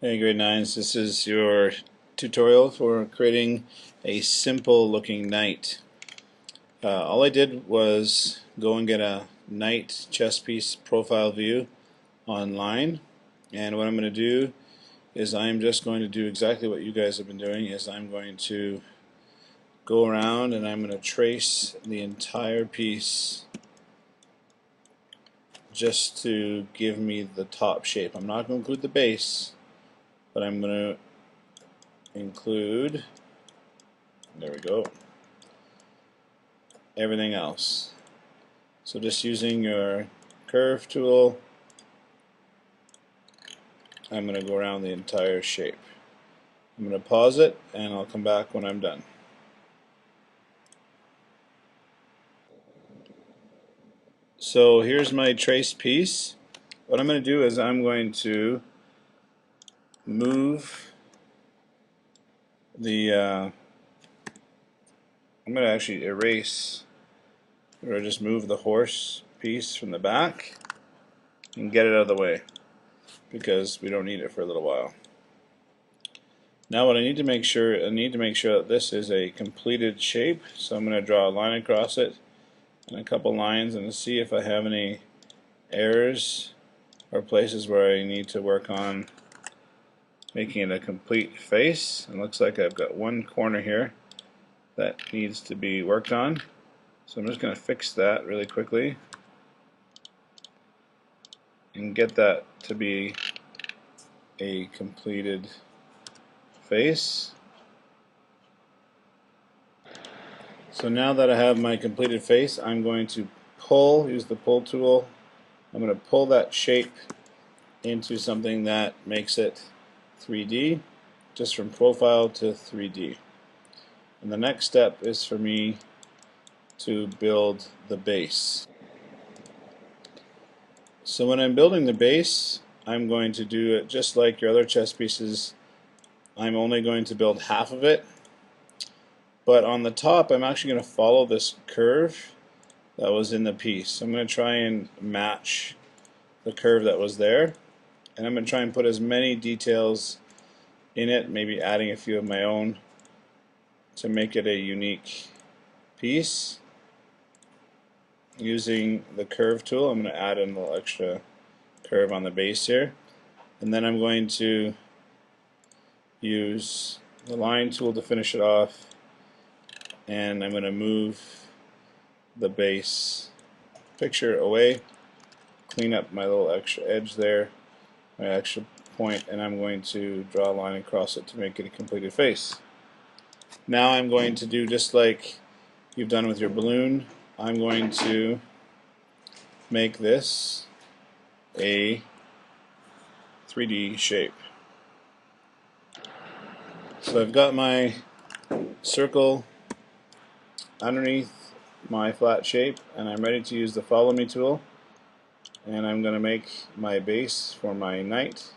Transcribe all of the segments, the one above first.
Hey grade 9s, this is your tutorial for creating a simple looking knight. All I did was go and get a knight chess piece profile view online, and what I'm going to do is I'm just going to do exactly what you guys have been doing. Is I'm going to go around and I'm going to trace the entire piece just to give me the top shape. I'm not going to include the base, but I'm going to include, there we go, everything else. So just using your curve tool, I'm going to go around the entire shape. I'm going to pause it and I'll come back when I'm done. So here's my traced piece. What I'm going to do is I'm going to move the I'm going to actually erase or just move the horse piece from the back and get it out of the way because we don't need it for a little while. Now what I need to make sure that this is a completed shape, so I'm going to draw a line across it and a couple lines and see if I have any errors or places where I need to work on making it a complete face. It looks like I've got one corner here that needs to be worked on, so I'm just going to fix that really quickly and get that to be a completed face. So now that I have my completed face, I'm going to use the pull tool. I'm going to pull that shape into something that makes it 3D, just from profile to 3D. And the next step is for me to build the base. So when I'm building the base, I'm going to do it just like your other chess pieces. I'm only going to build half of it, but on the top I'm actually going to follow this curve that was in the piece. I'm going to try and match the curve that was there, and I'm going to try and put as many details in it, maybe adding a few of my own to make it a unique piece. Using the curve tool, I'm going to add in a little extra curve on the base here, and then I'm going to use the line tool to finish it off, and I'm going to move the base picture away, clean up my little extra edge there, my extra point, and I'm going to draw a line across it to make it a completed face. Now I'm going to do just like you've done with your balloon. I'm going to make this a 3D shape. So I've got my circle underneath my flat shape, and I'm ready to use the follow me tool, and I'm going to make my base for my knight,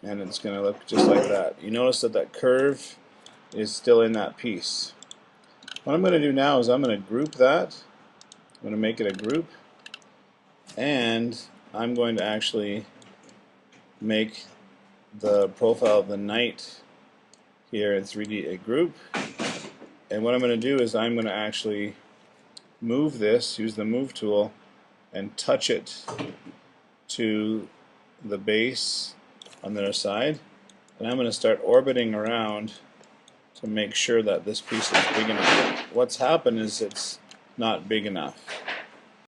and it's going to look just like that. You notice that that curve is still in that piece. What I'm going to do now is I'm going to group that. I'm going to make it a group, and I'm going to actually make the profile of the knight here in 3D a group. And what I'm going to do is I'm going to actually move this, use the move tool, and touch it to the base on the other side. And I'm going to start orbiting around to make sure that this piece is big enough. What's happened is it's not big enough.